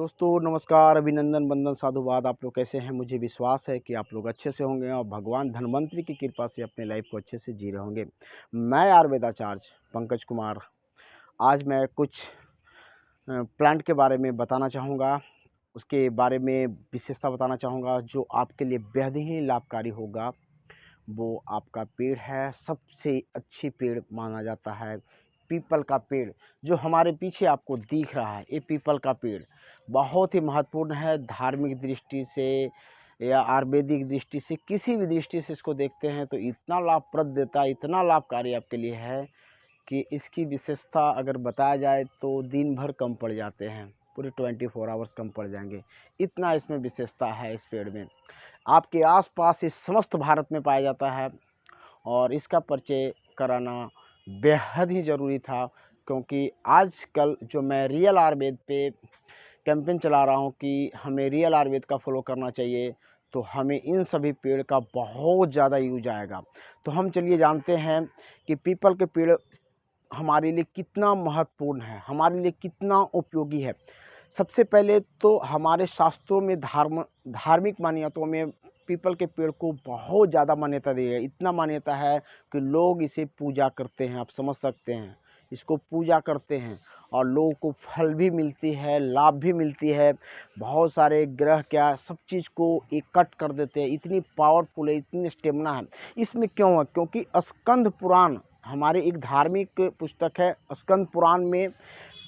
दोस्तों नमस्कार, अभिनंदन, वंदन, साधुवाद। आप लोग कैसे हैं? मुझे विश्वास है कि आप लोग अच्छे से होंगे और भगवान धन्वंतरी की कृपा से अपने लाइफ को अच्छे से जी रहे होंगे। मैं आयुर्वेदाचार्य पंकज कुमार आज मैं कुछ प्लांट के बारे में बताना चाहूँगा, उसके बारे में विशेषता बताना चाहूँगा जो आपके लिए बेहद ही लाभकारी होगा। वो आपका पेड़ है, सबसे अच्छी पेड़ माना जाता है पीपल का पेड़। जो हमारे पीछे आपको दिख रहा है, ये पीपल का पेड़ बहुत ही महत्वपूर्ण है। धार्मिक दृष्टि से या आयुर्वेदिक दृष्टि से, किसी भी दृष्टि से इसको देखते हैं तो इतना लाभप्रद देता है, इतना लाभकारी आपके लिए है कि इसकी विशेषता अगर बताया जाए तो दिन भर कम पड़ जाते हैं, पूरे 24 आवर्स कम पड़ जाएंगे। इतना इसमें विशेषता है इस पेड़ में। आपके आसपास इस समस्त भारत में पाया जाता है और इसका परिचय कराना बेहद ही ज़रूरी था, क्योंकि आजकल जो मैं रियल आयुर्वेद पे कैंपेन चला रहा हूँ कि हमें रियल आयुर्वेद का फॉलो करना चाहिए, तो हमें इन सभी पेड़ का बहुत ज़्यादा यूज आएगा। तो हम चलिए जानते हैं कि पीपल के पेड़ हमारे लिए कितना महत्वपूर्ण है, हमारे लिए कितना उपयोगी है। सबसे पहले तो हमारे शास्त्रों में धार्मिक मान्यताओं में पीपल के पेड़ को बहुत ज़्यादा मान्यता दी है। इतना मान्यता है कि लोग इसे पूजा करते हैं, आप समझ सकते हैं। इसको पूजा करते हैं और लोगों को फल भी मिलती है, लाभ भी मिलती है। बहुत सारे ग्रह क्या सब चीज़ को एक कट कर देते हैं। इतनी पावरफुल है, इतनी स्टेमिना है। इसमें क्यों है? क्योंकि स्कंद पुराण हमारे एक धार्मिक पुस्तक है। स्कंद पुराण में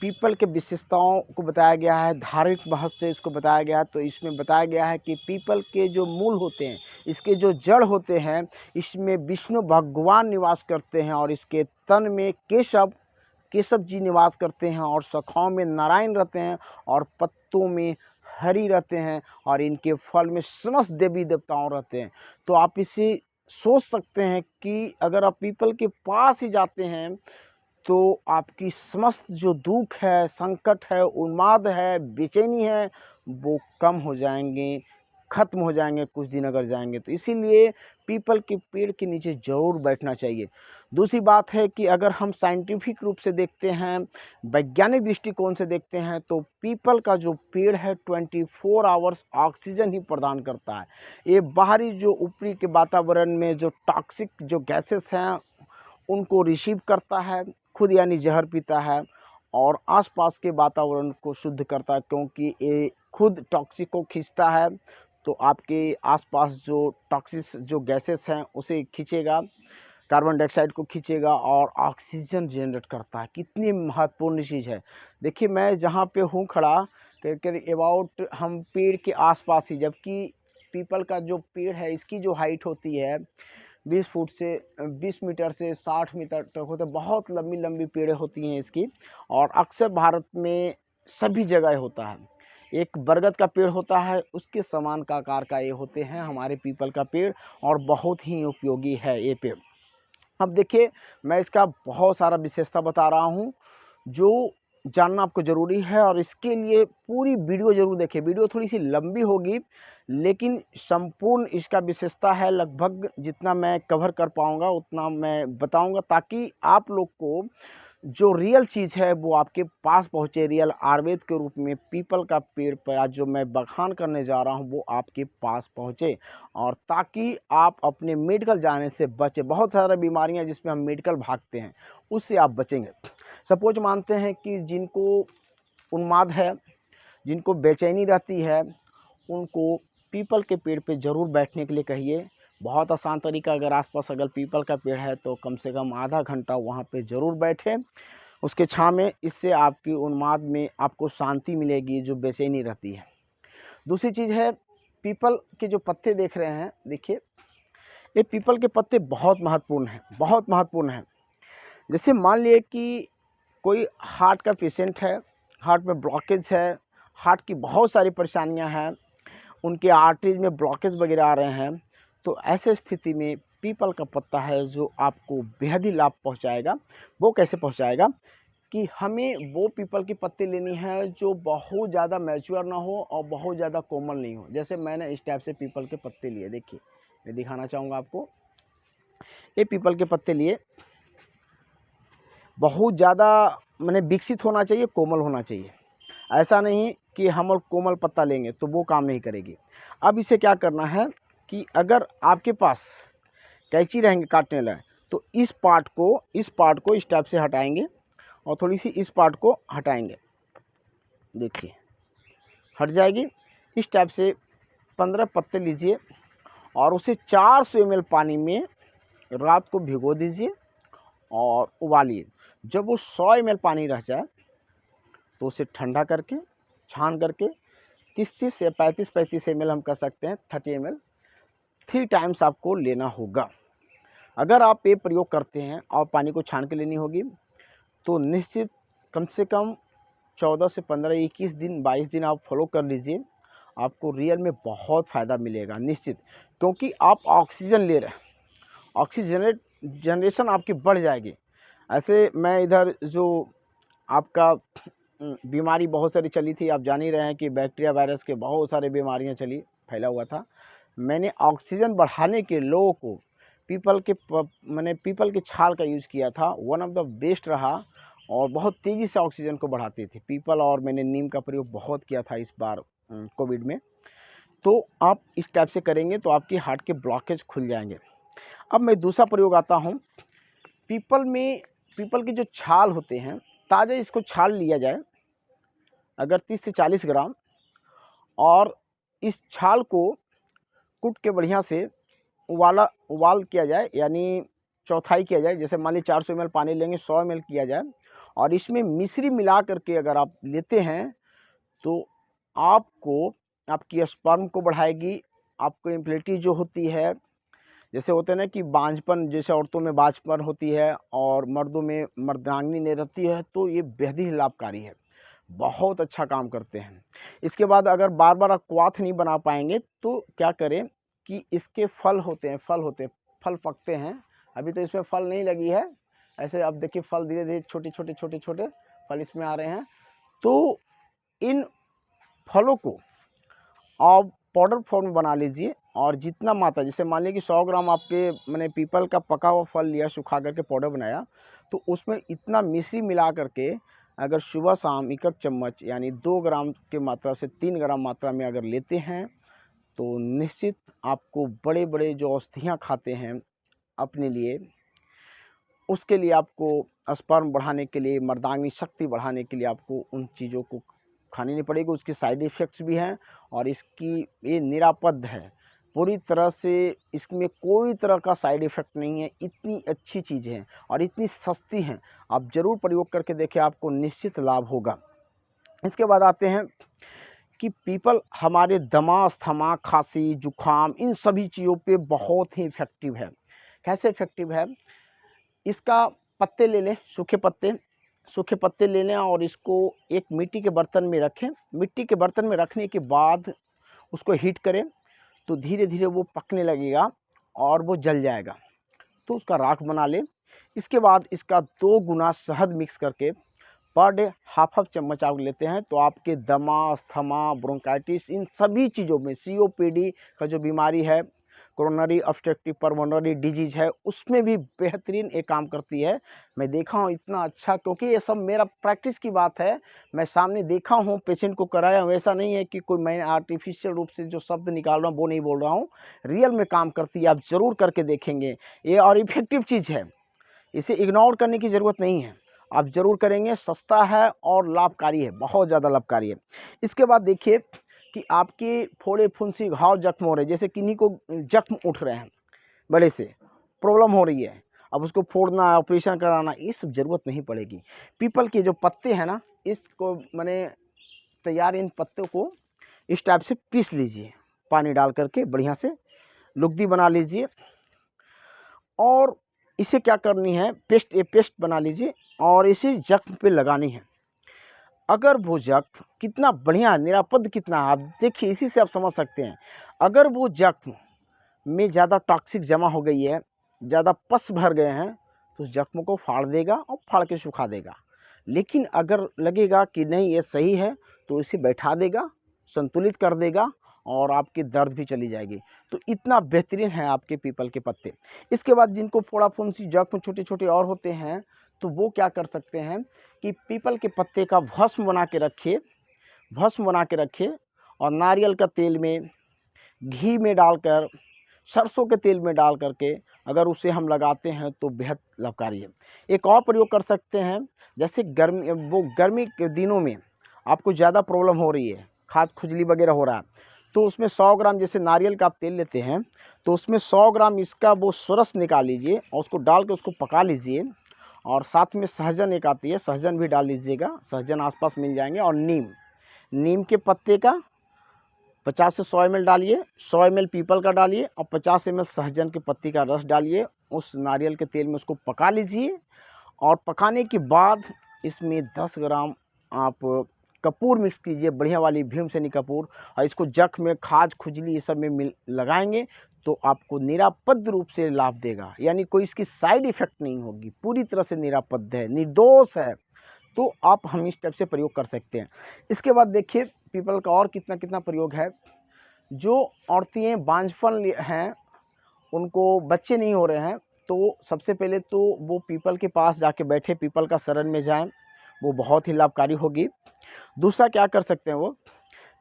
पीपल के विशेषताओं को बताया गया है, धार्मिक महत्व से इसको बताया गया है। तो इसमें बताया गया है कि पीपल के जो मूल होते हैं, इसके जो जड़ होते हैं, इसमें विष्णु भगवान निवास करते हैं और इसके तन में केशव जी निवास करते हैं और शाखाओं में नारायण रहते हैं और पत्तों में हरि रहते हैं और इनके फल में समस्त देवी देवताओं रहते हैं। तो आप इसे सोच सकते हैं कि अगर आप पीपल के पास ही जाते हैं तो आपकी समस्त जो दुख है, संकट है, उन्माद है, बेचैनी है, वो कम हो जाएंगे, खत्म हो जाएंगे कुछ दिन अगर जाएंगे तो। इसीलिए पीपल के पेड़ के नीचे ज़रूर बैठना चाहिए। दूसरी बात है कि अगर हम साइंटिफिक रूप से देखते हैं, वैज्ञानिक दृष्टिकोण से देखते हैं, तो पीपल का जो पेड़ है 24 आवर्स ऑक्सीजन ही प्रदान करता है। ये बाहरी जो ऊपरी के वातावरण में जो टॉक्सिक जो गैसेस हैं उनको रिसीव करता है, खुद यानी जहर पीता है और आसपास के वातावरण को शुद्ध करता है, क्योंकि ये खुद टॉक्सिक को खींचता है। तो आपके आसपास जो टॉक्सिस जो गैसेस हैं उसे खींचेगा, कार्बन डाइऑक्साइड को खींचेगा और ऑक्सीजन जनरेट करता है। कितनी महत्वपूर्ण चीज़ है। देखिए मैं जहाँ पे हूँ खड़ा, करीब अबाउट हम पेड़ के आसपास ही, जबकि पीपल का जो पेड़ है इसकी जो हाइट होती है 20 फुट से 20 मीटर से 60 मीटर तक होते हैं। बहुत लंबी लंबी पेड़ें होती हैं इसकी और अक्सर भारत में सभी जगह होता है। एक बरगद का पेड़ होता है, उसके समान का आकार का ये होते हैं हमारे पीपल का पेड़ और बहुत ही उपयोगी है ये पेड़। अब देखिए मैं इसका बहुत सारा विशेषता बता रहा हूँ जो जानना आपको ज़रूरी है और इसके लिए पूरी वीडियो ज़रूर देखें। वीडियो थोड़ी सी लंबी होगी लेकिन संपूर्ण इसका विशेषता है, लगभग जितना मैं कवर कर पाऊँगा उतना मैं बताऊँगा, ताकि आप लोग को जो रियल चीज़ है वो आपके पास पहुँचे। रियल आयुर्वेद के रूप में पीपल का पेड़ पर आज जो मैं बखान करने जा रहा हूँ वो आपके पास पहुँचे और ताकि आप अपने मेडिकल जाने से बचें। बहुत सारी बीमारियाँ जिसमें हम मेडिकल भागते हैं उससे आप बचेंगे। सपोज मानते हैं कि जिनको उन्माद है, जिनको बेचैनी रहती है, उनको पीपल के पेड़ पे ज़रूर बैठने के लिए कहिए। बहुत आसान तरीका, अगर आसपास अगर पीपल का पेड़ है तो कम से कम आधा घंटा वहाँ पे ज़रूर बैठें उसके छाँव में। इससे आपकी उन्माद में आपको शांति मिलेगी, जो बेचैनी रहती है। दूसरी चीज़ है, पीपल के जो पत्ते देख रहे हैं, देखिए ये पीपल के पत्ते बहुत महत्वपूर्ण हैं, बहुत महत्वपूर्ण हैं। जैसे मान लिए कि कोई हार्ट का पेशेंट है, हार्ट में ब्लॉकेज है, हार्ट की बहुत सारी परेशानियां हैं, उनके आर्टरीज में ब्लॉकेज वगैरह आ रहे हैं, तो ऐसे स्थिति में पीपल का पत्ता है जो आपको बेहद ही लाभ पहुंचाएगा। वो कैसे पहुंचाएगा कि हमें वो पीपल की पत्ते लेनी है जो बहुत ज़्यादा मैच्योर ना हो और बहुत ज़्यादा कोमल नहीं हो। जैसे मैंने इस टाइप से पीपल के पत्ते लिए, देखिए मैं दिखाना चाहूँगा आपको। ये पीपल के पत्ते लिए, बहुत ज़्यादा मैंने विकसित होना चाहिए, कोमल होना चाहिए। ऐसा नहीं कि हम और कोमल पत्ता लेंगे तो वो काम नहीं करेगी। अब इसे क्या करना है कि अगर आपके पास कैंची रहेंगे काटने वाला, तो इस पार्ट को इस टाइप से हटाएंगे और थोड़ी सी इस पार्ट को हटाएंगे, देखिए हट जाएगी। इस टाइप से 15 पत्ते लीजिए और उसे 400 ml पानी में रात को भिगो दीजिए और उबालिए। जब वो 100 ml पानी रह जाए तो उसे ठंडा करके छान करके 30-30 या 35-35 ml हम कर सकते हैं, 30 ml 3 टाइम्स आपको लेना होगा। अगर आप ये प्रयोग करते हैं और पानी को छान के लेनी होगी तो निश्चित कम से कम 14 से 15, 21 दिन, 22 दिन आप फॉलो कर लीजिए, आपको रियल में बहुत फ़ायदा मिलेगा निश्चित। क्योंकि आप ऑक्सीजन ले रहे हैं, ऑक्सीजन जनरेशन आपकी बढ़ जाएगी। ऐसे मैं इधर जो आपका बीमारी बहुत सारी चली थी, आप जान ही रहे हैं कि बैक्टीरिया वायरस के बहुत सारे बीमारियां चली, फैला हुआ था। मैंने ऑक्सीजन बढ़ाने के लोगों को पीपल के छाल का यूज़ किया था, वन ऑफ द बेस्ट रहा और बहुत तेज़ी से ऑक्सीजन को बढ़ाती थी पीपल। और मैंने नीम का प्रयोग बहुत किया था इस बार कोविड में। तो आप इस टाइप से करेंगे तो आपकी हार्ट के ब्लॉकेज खुल जाएंगे। अब मैं दूसरा प्रयोग आता हूँ। पीपल के जो छाल होते हैं, ताज़ा इसको छाल लिया जाए अगर 30 से 40 ग्राम, और इस छाल को कूट के बढ़िया से उबाल किया जाए, यानी चौथाई किया जाए। जैसे मान लीजिए 400 ml पानी लेंगे, 100 ml किया जाए और इसमें मिश्री मिला करके अगर आप लेते हैं तो आपको आपकी स्पर्म को बढ़ाएगी। आपको इम्यूनिटी जो होती है, जैसे होते हैं ना कि बांझपन, जैसे औरतों में बांझपन होती है और मर्दों में मर्दांगनी नहीं रहती है, तो ये बेहद ही लाभकारी है, बहुत अच्छा काम करते हैं। इसके बाद अगर बार बार आप क्वाथ नहीं बना पाएंगे तो क्या करें कि इसके फल पकते हैं। अभी तो इसमें फल नहीं लगी है, ऐसे अब देखिए फल धीरे धीरे छोटे फल इसमें आ रहे हैं। तो इन फलों को आप पाउडर फॉर्म में बना लीजिए और जितना मात्रा, जैसे मान लीजिए कि 100 ग्राम आपके पीपल का पका हुआ फल लिया, सुखा करके पाउडर बनाया, तो उसमें इतना मिश्री मिला करके अगर सुबह शाम 1 चम्मच यानी 2 ग्राम की मात्रा से 3 ग्राम मात्रा में अगर लेते हैं तो निश्चित आपको बड़े बड़े जो औषधियाँ खाते हैं अपने लिए, उसके लिए आपको स्पर्म बढ़ाने के लिए, मर्दांगनी शक्ति बढ़ाने के लिए आपको उन चीज़ों को खानी नहीं पड़ेगी। उसके साइड इफ़ेक्ट्स भी हैं और इसकी ये निरापद है पूरी तरह से, इसमें कोई तरह का साइड इफ़ेक्ट नहीं है। इतनी अच्छी चीज़ है और इतनी सस्ती हैं, आप ज़रूर प्रयोग करके देखें, आपको निश्चित लाभ होगा। इसके बाद आते हैं कि पीपल हमारे दमा, अस्थमा, खांसी, जुखाम, इन सभी चीज़ों पे बहुत ही इफ़ेक्टिव है। कैसे इफ़ेक्टिव है? इसका पत्ते ले लें, सूखे पत्ते ले लें और इसको एक मिट्टी के बर्तन में रखें। मिट्टी के बर्तन में रखने के बाद उसको हीट करें तो धीरे धीरे वो पकने लगेगा और वो जल जाएगा, तो उसका राख बना लें। इसके बाद इसका 2 गुना शहद मिक्स करके पर डे हाफ चम्मच आप लेते हैं तो आपके दमा, अस्थमा, ब्रोंकाइटिस, इन सभी चीज़ों में, COPD का जो बीमारी है, कोरोनरी ऑब्स्ट्रक्टिव पल्मोनरी डिजीज़ है, उसमें भी बेहतरीन ये काम करती है। मैं देखा हूँ इतना अच्छा, क्योंकि ये सब मेरा प्रैक्टिस की बात है, मैं सामने देखा हूँ, पेशेंट को कराया हूँ। ऐसा नहीं है कि कोई मैं आर्टिफिशियल रूप से जो शब्द निकाल रहा हूँ वो नहीं बोल रहा हूँ, रियल में काम करती है। आप ज़रूर करके देखेंगे ये, और इफेक्टिव चीज़ है, इसे इग्नोर करने की ज़रूरत नहीं है, आप ज़रूर करेंगे। सस्ता है और लाभकारी है, बहुत ज़्यादा लाभकारी है। इसके बाद देखिए कि आपके फोड़े, फुंसी, घाव, जख्म हो रहे हैं, जैसे किन्हीं को जख्म उठ रहे हैं, बड़े से प्रॉब्लम हो रही है, अब उसको फोड़ना, ऑपरेशन कराना, ये सब ज़रूरत नहीं पड़ेगी। पीपल के जो पत्ते हैं ना, इसको मैंने तैयार इन पत्तों को इस टाइप से पीस लीजिए, पानी डाल करके बढ़िया से लुगदी बना लीजिए और इसे क्या करनी है, पेस्ट बना लीजिए और इसे जख्म पे लगानी है। अगर वो जख्म कितना बढ़िया निरापद कितना है, आप देखिए, इसी से आप समझ सकते हैं। अगर वो जख्म में ज़्यादा टॉक्सिक जमा हो गई है, ज़्यादा पस भर गए हैं, तो उस जख्म को फाड़ देगा और फाड़ के सुखा देगा। लेकिन अगर लगेगा कि नहीं ये सही है, तो इसे बैठा देगा, संतुलित कर देगा और आपकी दर्द भी चली जाएगी। तो इतना बेहतरीन है आपके पीपल के पत्ते। इसके बाद जिनको फोड़ा, फुंसी, जख्म छोटे छोटे और होते हैं, तो वो क्या कर सकते हैं कि पीपल के पत्ते का भस्म बना के रखिए। भस्म बना के रखिए और नारियल का तेल में, घी में डालकर, सरसों के तेल में डाल करके अगर उसे हम लगाते हैं तो बेहद लाभकारी है। एक और प्रयोग कर सकते हैं, जैसे गर्मी के दिनों में आपको ज़्यादा प्रॉब्लम हो रही है, खाज खुजली वगैरह हो रहा है, तो उसमें 100 ग्राम, जैसे नारियल का आप तेल लेते हैं तो उसमें 100 ग्राम इसका वो रस निकाल लीजिए और उसको डाल के उसको पका लीजिए। और साथ में सहजन एक आती है, सहजन भी डाल लीजिएगा, सहजन आसपास मिल जाएंगे। और नीम के पत्ते का 50 से 100 ml डालिए, 100 ml पीपल का डालिए और 50 ml सहजन के पत्ती का रस डालिए, उस नारियल के तेल में उसको पका लीजिए। और पकाने के बाद इसमें 10 ग्राम आप कपूर मिक्स कीजिए, बढ़िया वाली भीमसेनी कपूर, और इसको जख्म में, खाज खुजली ये सब में लगाएंगे तो आपको निरापद रूप से लाभ देगा, यानी कोई इसकी साइड इफ़ेक्ट नहीं होगी, पूरी तरह से निरापद है, निर्दोष है। तो आप हम इस टाइप से प्रयोग कर सकते हैं। इसके बाद देखिए पीपल का और कितना कितना प्रयोग है। जो औरतें बांझपन हैं, उनको बच्चे नहीं हो रहे हैं, तो सबसे पहले तो वो पीपल के पास जाके बैठे, पीपल का शरण में जाएं, वो बहुत ही लाभकारी होगी। दूसरा क्या कर सकते हैं वो,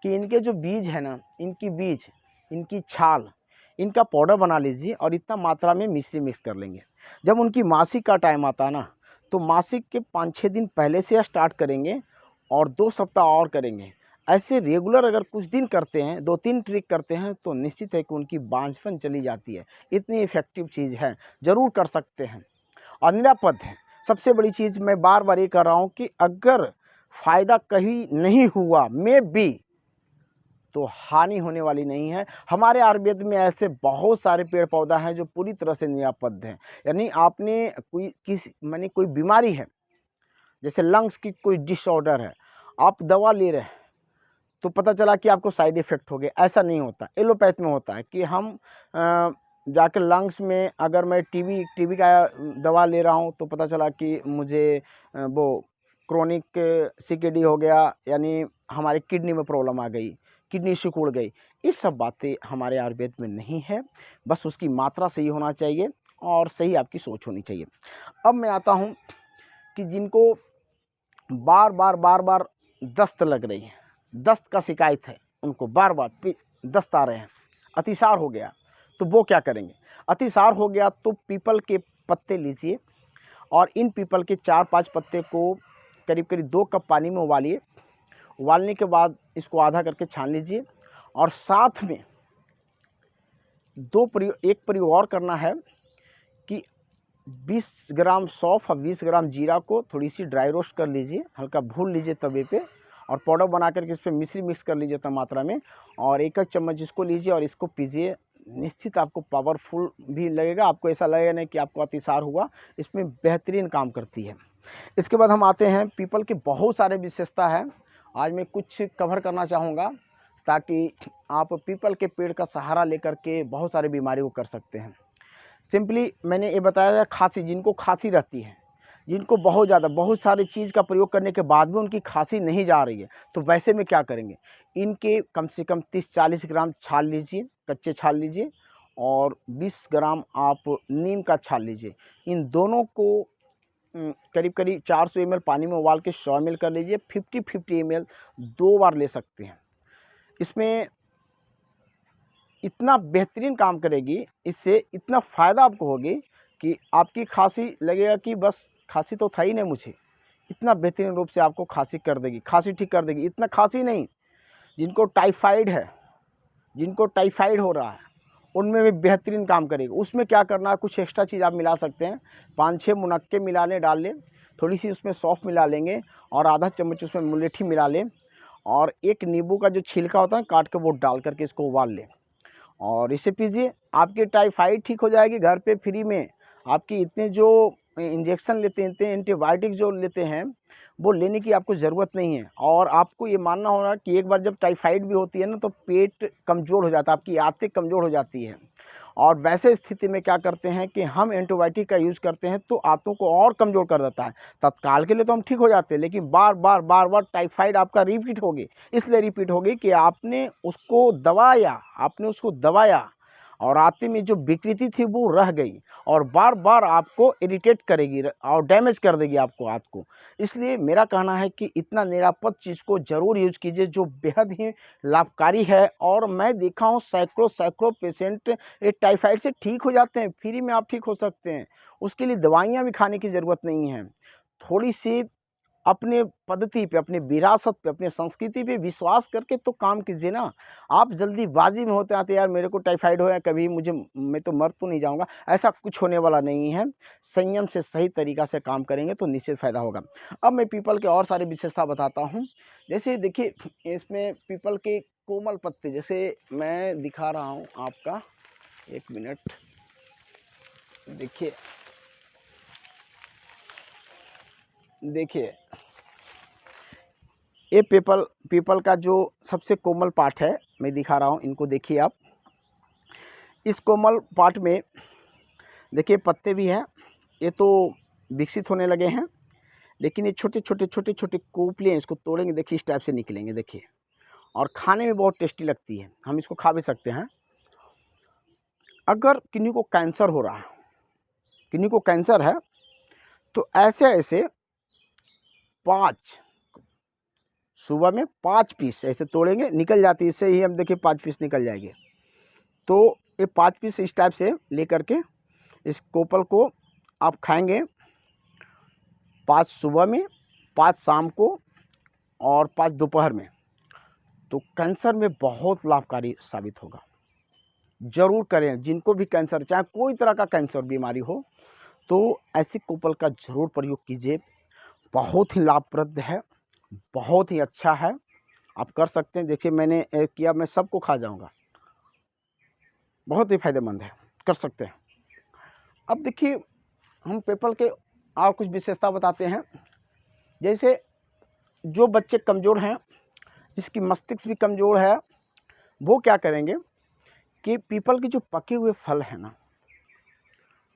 कि इनके जो बीज है ना, इनकी छाल, इनका पाउडर बना लीजिए और इतना मात्रा में मिश्री मिक्स कर लेंगे। जब उनकी मासिक का टाइम आता है ना, तो मासिक के 5-6 दिन पहले से स्टार्ट करेंगे और 2 सप्ताह और करेंगे। ऐसे रेगुलर अगर कुछ दिन करते हैं, 2-3 ट्रिक करते हैं, तो निश्चित है कि उनकी बांझपन चली जाती है। इतनी इफ़ेक्टिव चीज़ है, ज़रूर कर सकते हैं और निरापद है। सबसे बड़ी चीज़ मैं बार बार ये कर रहा हूँ कि अगर फ़ायदा कहीं नहीं हुआ तो हानि होने वाली नहीं है। हमारे आयुर्वेद में ऐसे बहुत सारे पेड़ पौधा हैं जो पूरी तरह से निरापद हैं। यानी आपने कोई बीमारी है, जैसे लंग्स की कोई डिसऑर्डर है, आप दवा ले रहे हैं तो पता चला कि आपको साइड इफ़ेक्ट हो गए, ऐसा नहीं होता। एलोपैथ में होता है कि हम जाकर लंग्स में, अगर मैं टीबी का दवा ले रहा हूँ तो पता चला कि मुझे वो क्रोनिक सीकेडी हो गया, यानी हमारी किडनी में प्रॉब्लम आ गई, किडनी सिकुड़ गई। ये सब बातें हमारे आयुर्वेद में नहीं है, बस उसकी मात्रा सही होना चाहिए और सही आपकी सोच होनी चाहिए। अब मैं आता हूँ कि जिनको बार बार दस्त लग रही है, दस्त का शिकायत है, उनको बार बार दस्त आ रहे हैं, अतिसार हो गया, तो वो क्या करेंगे। अतिसार हो गया तो पीपल के पत्ते लीजिए और इन पीपल के 4-5 पत्ते को करीब 2 कप पानी में उबालिए। उबालने के बाद इसको आधा करके छान लीजिए और साथ में एक प्रयोग और करना है कि 20 ग्राम सौंफ और 20 ग्राम जीरा को थोड़ी सी ड्राई रोस्ट कर लीजिए, हल्का भून लीजिए तवे पे, और पाउडर बना करके इस पर मिश्री मिक्स कर लीजिए उतना मात्रा में, और 1 चम्मच इसको लीजिए और इसको पीजिए। निश्चित आपको पावरफुल भी लगेगा, आपको ऐसा लगेगा नहीं कि आपको अतिसार हुआ, इसमें बेहतरीन काम करती है। इसके बाद हम आते हैं, पीपल के बहुत सारे विशेषता है, आज मैं कुछ कवर करना चाहूँगा ताकि आप पीपल के पेड़ का सहारा लेकर के बहुत सारी बीमारी को कर सकते हैं। सिंपली मैंने ये बताया है, खांसी, जिनको खांसी रहती है, जिनको बहुत सारी चीज़ का प्रयोग करने के बाद भी उनकी खांसी नहीं जा रही है, तो वैसे में क्या करेंगे, इनके कम से कम 30-40 ग्राम छाल लीजिए, कच्चे छाल लीजिए, और 20 ग्राम आप नीम का छाल लीजिए। इन दोनों को करीब 400 ml पानी में उबाल के 100 ml कर लीजिए। 50 ml 2 बार ले सकते हैं। इसमें इतना बेहतरीन काम करेगी, इससे इतना फ़ायदा आपको होगी कि आपकी खांसी लगेगा कि बस खांसी तो था ही नहीं मुझे, इतना बेहतरीन रूप से आपको खांसी कर देगी, खांसी ठीक कर देगी। इतना खांसी नहीं, जिनको टाइफाइड है, जिनको टाइफाइड हो रहा है, उनमें भी बेहतरीन काम करेगी। उसमें क्या करना है, कुछ एक्स्ट्रा चीज़ आप मिला सकते हैं, 5-6 मुनक्के मिला लें, डाल लें, थोड़ी सी उसमें सौंफ मिला लेंगे और आधा चम्मच उसमें मुलेठी मिला लें, और एक नींबू का जो छिलका होता है काट के वो डाल करके इसको उबाल लें और इसे पीजिए। आपकी टाइफाइड ठीक हो जाएगी घर पे फ्री में। आपकी इतने जो इंजेक्शन लेते हैं, एंटीबायोटिक जो लेते हैं, वो लेने की आपको ज़रूरत नहीं है। और आपको ये मानना होगा कि एक बार जब टाइफाइड भी होती है ना, तो पेट कमज़ोर हो जाता है, आपकी आंतें कमज़ोर हो जाती है, और वैसे स्थिति में क्या करते हैं कि हम एंटीबायोटिक का यूज़ करते हैं तो आंतों को और कमज़ोर कर देता है। तत्काल के लिए तो हम ठीक हो जाते हैं, लेकिन बार बार टाइफाइड आपका रिपीट होगी। इसलिए रिपीट होगी कि आपने उसको दबाया और आते में जो विकृति थी वो रह गई और बार बार आपको इरिटेट करेगी और डैमेज कर देगी आपको हाथ को। इसलिए मेरा कहना है कि इतना निरापद चीज़ को ज़रूर यूज कीजिए जो बेहद ही लाभकारी है। और मैं देखा हूँ सैकड़ों पेशेंट ये टाइफाइड से ठीक हो जाते हैं। फ्री में आप ठीक हो सकते हैं, उसके लिए दवाइयाँ भी खाने की ज़रूरत नहीं है। थोड़ी सी अपने पद्धति पे, अपने विरासत पे, अपने संस्कृति पे विश्वास करके तो काम कीजिए ना। आप जल्दीबाजी में होते आते यार मेरे को टाइफाइड हो या कभी मुझे, मैं तो मर तो नहीं जाऊँगा, ऐसा कुछ होने वाला नहीं है। संयम से सही तरीक़ा से काम करेंगे तो निश्चित फ़ायदा होगा। अब मैं पीपल के और सारी विशेषता बताता हूँ। जैसे देखिए इसमें पीपल के कोमल पत्ते, जैसे मैं दिखा रहा हूँ आपका, 1 मिनट देखिए, देखिए ये पीपल का जो सबसे कोमल पार्ट है मैं दिखा रहा हूँ, इनको देखिए आप। इस कोमल पार्ट में देखिए पत्ते भी हैं, ये तो विकसित होने लगे हैं, लेकिन ये छोटे छोटे कोपले हैं, इसको तोड़ेंगे देखिए इस टाइप से निकलेंगे देखिए, और खाने में बहुत टेस्टी लगती है, हम इसको खा भी सकते हैं। अगर किन्हीं को कैंसर हो रहा है, किन्हीं को कैंसर है, तो ऐसे 5 सुबह में 5 पीस ऐसे तोड़ेंगे, निकल जाती है, इससे ही हम देखिए 5 पीस निकल जाएंगे। तो ये 5 पीस इस टाइप से लेकर के इस कोपल को आप खाएंगे, 5 सुबह में, 5 शाम को और 5 दोपहर में, तो कैंसर में बहुत लाभकारी साबित होगा। ज़रूर करें, जिनको भी कैंसर, चाहे कोई तरह का कैंसर बीमारी हो, तो ऐसी कोपल का ज़रूर प्रयोग कीजिए। बहुत ही लाभप्रद है, बहुत ही अच्छा है, आप कर सकते हैं। देखिए मैंने किया, मैं सबको खा जाऊंगा, बहुत ही फायदेमंद है, कर सकते हैं। अब देखिए हम पीपल के और कुछ विशेषता बताते हैं। जैसे जो बच्चे कमज़ोर हैं, जिसकी मस्तिष्क भी कमज़ोर है, वो क्या करेंगे कि पीपल के जो पके हुए फल हैं ना,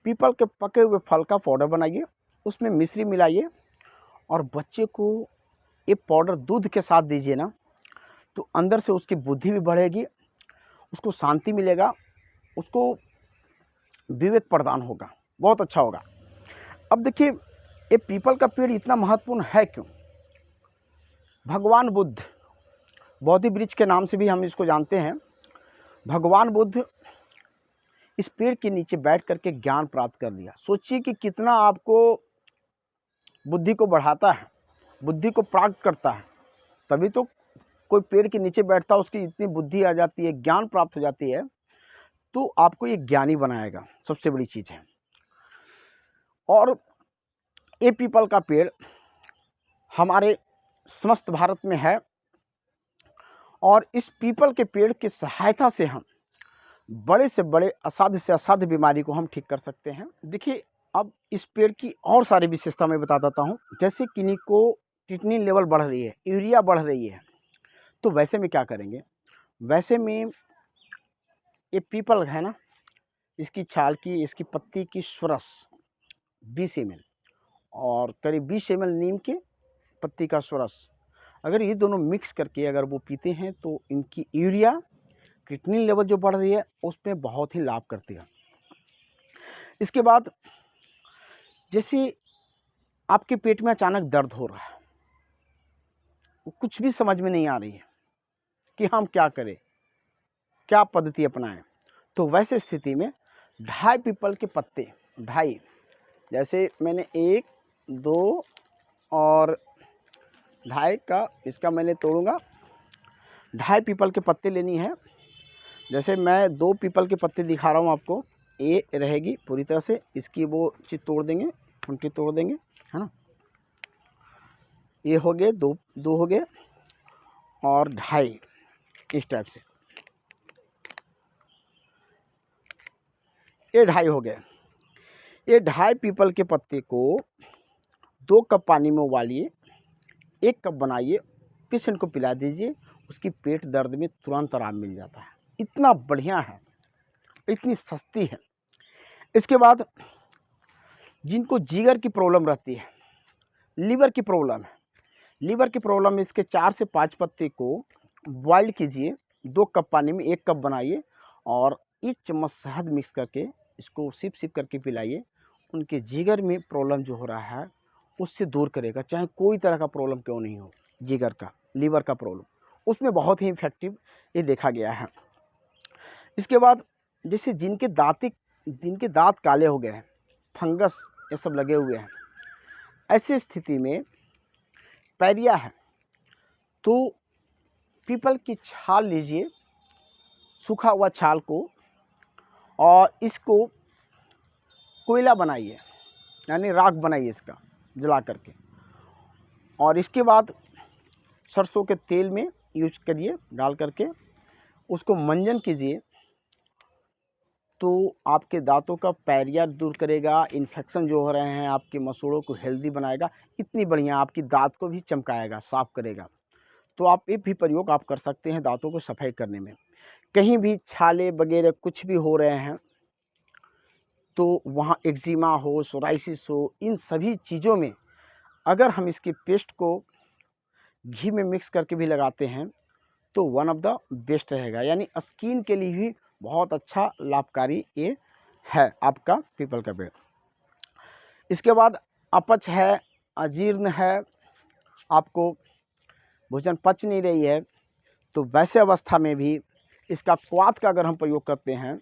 पीपल के पके हुए फल का पाउडर बनाइए, उसमें मिश्री मिलाइए और बच्चे को ये पाउडर दूध के साथ दीजिए ना, तो अंदर से उसकी बुद्धि भी बढ़ेगी, उसको शांति मिलेगा, उसको विवेक प्रदान होगा, बहुत अच्छा होगा। अब देखिए ये पीपल का पेड़ इतना महत्वपूर्ण है क्यों? भगवान बुद्ध, बोधि वृक्ष के नाम से भी हम इसको जानते हैं। भगवान बुद्ध इस पेड़ के नीचे बैठ करके ज्ञान प्राप्त कर लिया। सोचिए कि कितना आपको बुद्धि को बढ़ाता है, बुद्धि को प्राप्त करता है। तभी तो कोई पेड़ के नीचे बैठता है, उसकी इतनी बुद्धि आ जाती है, ज्ञान प्राप्त हो जाती है, तो आपको ये ज्ञानी बनाएगा, सबसे बड़ी चीज़ है। और ये पीपल का पेड़ हमारे समस्त भारत में है, और इस पीपल के पेड़ की सहायता से हम बड़े से बड़े, असाध्य से असाध्य बीमारी को हम ठीक कर सकते हैं। देखिए अब इस पेड़ की और सारी विशेषता मैं बता देता हूँ। जैसे किन्हीं को किडनी लेवल बढ़ रही है, यूरिया बढ़ रही है, तो वैसे में क्या करेंगे, वैसे में ये पीपल है ना, इसकी छाल की, इसकी पत्ती की स्वरस 20 ml और करीब 20 ml नीम के पत्ती का स्वरस, अगर ये दोनों मिक्स करके अगर वो पीते हैं तो इनकी यूरिया, किडनी लेवल जो बढ़ रही है उसमें बहुत ही लाभ करती है। इसके बाद जैसे आपके पेट में अचानक दर्द हो रहा है, कुछ भी समझ में नहीं आ रही है कि हम क्या करें, क्या पद्धति अपनाएं, तो वैसे स्थिति में 2.5 पीपल के पत्ते, 2.5, जैसे मैंने 1, 2 और 2.5 का इसका मैंने तोड़ूंगा, 2.5 पीपल के पत्ते लेनी है। जैसे मैं 2 पीपल के पत्ते दिखा रहा हूँ आपको, ये रहेगी पूरी तरह से, इसकी वो चीज़ तोड़ देंगे, फुंटी तोड़ देंगे, है ना। ये हो गए 2 हो गए और 2.5 इस टाइप से, ये 2.5 हो गए। ये 2.5 पीपल के पत्ते को 2 कप पानी में उबालिए, 1 कप बनाइए, पेशेंट को पिला दीजिए, उसकी पेट दर्द में तुरंत आराम मिल जाता है। इतना बढ़िया है, इतनी सस्ती है। इसके बाद जिनको जिगर की प्रॉब्लम रहती है, लीवर की प्रॉब्लम है, लीवर की प्रॉब्लम में इसके 4 से 5 पत्ते को बॉइल कीजिए, 2 कप पानी में 1 कप बनाइए और 1 चम्मच शहद मिक्स करके इसको सिप सिप करके पिलाइए। उनके जिगर में प्रॉब्लम जो हो रहा है उससे दूर करेगा, चाहे कोई तरह का प्रॉब्लम क्यों नहीं हो, जिगर का, लीवर का प्रॉब्लम, उसमें बहुत ही इफेक्टिव ये देखा गया है। इसके बाद जैसे जिनके दांत काले हो गए हैं, फंगस ये सब लगे हुए हैं, ऐसी स्थिति में पैरिया है तो पीपल की छाल लीजिए, सूखा हुआ छाल को, और इसको कोयला बनाइए, यानी राख बनाइए इसका जला करके, और इसके बाद सरसों के तेल में यूज करिए, डाल करके उसको मंजन कीजिए, तो आपके दांतों का पैरिया दूर करेगा, इन्फेक्शन जो हो रहे हैं आपके मसूड़ों को हेल्दी बनाएगा, इतनी बढ़िया आपकी दांत को भी चमकाएगा, साफ करेगा। तो आप ये भी प्रयोग आप कर सकते हैं दांतों को सफाई करने में। कहीं भी छाले वगैरह कुछ भी हो रहे हैं तो वहाँ एक्जिमा हो, सोराइसिस हो, इन सभी चीज़ों में अगर हम इसकी पेस्ट को घी में मिक्स करके भी लगाते हैं तो वन ऑफ द बेस्ट रहेगा, यानी स्किन के लिए भी बहुत अच्छा लाभकारी ये है आपका पीपल का पेड़। इसके बाद अपच है, अजीर्ण है, आपको भोजन पच नहीं रही है, तो वैसे अवस्था में भी इसका क्वाथ का अगर हम प्रयोग करते हैं,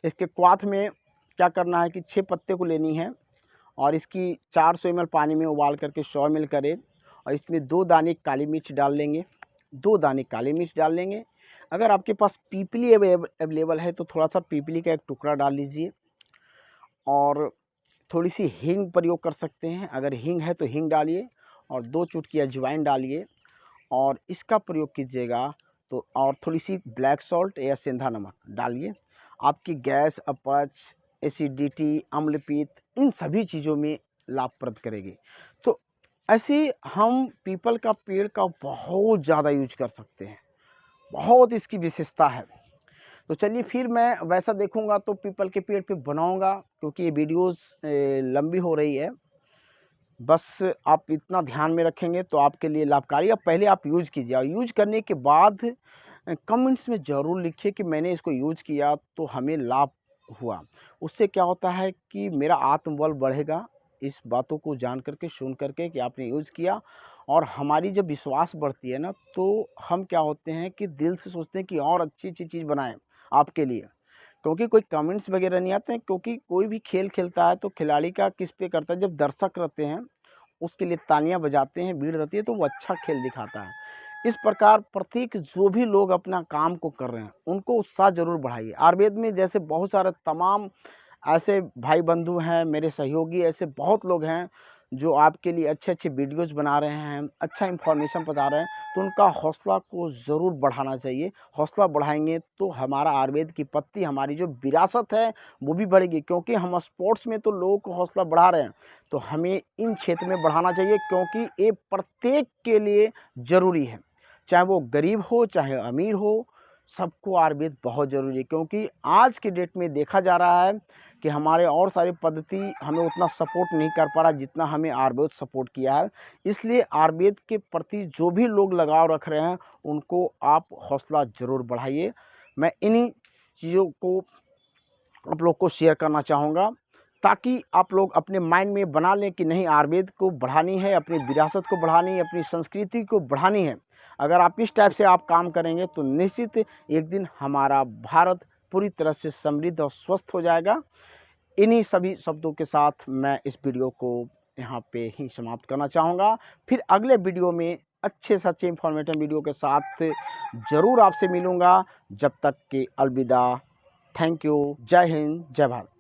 इसके क्वाथ में क्या करना है कि 6 पत्ते को लेनी है और इसकी 400 ml पानी में उबाल करके 100 ml करें, और इसमें 2 दाने काली मिर्च डाल लेंगे, 2 दाने काली मिर्च डाल लेंगे। अगर आपके पास पीपली अवेलेबल है तो थोड़ा सा पीपली का एक टुकड़ा डाल लीजिए, और थोड़ी सी हींग प्रयोग कर सकते हैं, अगर हींग है तो हींग डालिए, और 2 चुटकी अजवाइन डालिए और इसका प्रयोग कीजिएगा। तो और थोड़ी सी ब्लैक सॉल्ट या सेंधा नमक डालिए, आपकी गैस, अपच, एसिडिटी, अम्लपीत, इन सभी चीज़ों में लाभप्रद करेगी। तो ऐसे हम पीपल का पेड़ का बहुत ज़्यादा यूज कर सकते हैं, बहुत इसकी विशेषता है। तो चलिए फिर मैं वैसा देखूंगा तो पीपल के पेड़ पे बनाऊंगा, क्योंकि ये वीडियोस लंबी हो रही है। बस आप इतना ध्यान में रखेंगे तो आपके लिए लाभकारी। अब पहले आप यूज कीजिए, और यूज करने के बाद कमेंट्स में ज़रूर लिखिए कि मैंने इसको यूज किया तो हमें लाभ हुआ। उससे क्या होता है कि मेरा आत्मबल बढ़ेगा, इस बातों को जान करके, सुन करके कि आपने यूज़ किया, और हमारी जब विश्वास बढ़ती है ना, तो हम क्या होते हैं कि दिल से सोचते हैं कि और अच्छी अच्छी चीज़ बनाएं आपके लिए, क्योंकि कोई कमेंट्स वगैरह नहीं आते हैं। क्योंकि कोई भी खेल खेलता है तो खिलाड़ी का किस पे करता है, जब दर्शक रहते हैं उसके लिए तालियां बजाते हैं, भीड़ रहती है, तो वो अच्छा खेल दिखाता है। इस प्रकार प्रत्येक जो भी लोग अपना काम को कर रहे हैं उनको उत्साह जरूर बढ़ाइए। आयुर्वेद में जैसे बहुत सारे तमाम ऐसे भाई बंधु हैं, मेरे सहयोगी ऐसे बहुत लोग हैं जो आपके लिए अच्छे अच्छे वीडियोस बना रहे हैं, अच्छा इन्फॉर्मेशन बता रहे हैं, तो उनका हौसला को ज़रूर बढ़ाना चाहिए। हौसला बढ़ाएंगे तो हमारा आयुर्वेद की पत्ती, हमारी जो विरासत है वो भी बढ़ेगी। क्योंकि हम स्पोर्ट्स में तो लोगों को हौसला बढ़ा रहे हैं, तो हमें इन क्षेत्र में बढ़ाना चाहिए, क्योंकि ये प्रत्येक के लिए ज़रूरी है, चाहे वो गरीब हो चाहे अमीर हो, सबको आयुर्वेद बहुत ज़रूरी है। क्योंकि आज के डेट में देखा जा रहा है कि हमारे और सारी पद्धति हमें उतना सपोर्ट नहीं कर पा रहा जितना हमें आयुर्वेद सपोर्ट किया है। इसलिए आयुर्वेद के प्रति जो भी लोग लगाव रख रहे हैं उनको आप हौसला ज़रूर बढ़ाइए। मैं इन्हीं चीज़ों को आप लोग को शेयर करना चाहूँगा, ताकि आप लोग अपने माइंड में बना लें कि नहीं, आयुर्वेद को बढ़ानी है, अपनी विरासत को बढ़ानी है, अपनी संस्कृति को बढ़ानी है। अगर आप इस टाइप से आप काम करेंगे तो निश्चित एक दिन हमारा भारत पूरी तरह से समृद्ध और स्वस्थ हो जाएगा। इन्हीं सभी शब्दों के साथ मैं इस वीडियो को यहाँ पे ही समाप्त करना चाहूँगा। फिर अगले वीडियो में अच्छे से अच्छे इंफॉर्मेटिव वीडियो के साथ ज़रूर आपसे मिलूँगा। जब तक कि अलविदा। Thank you. जय हिंद, जय भारत।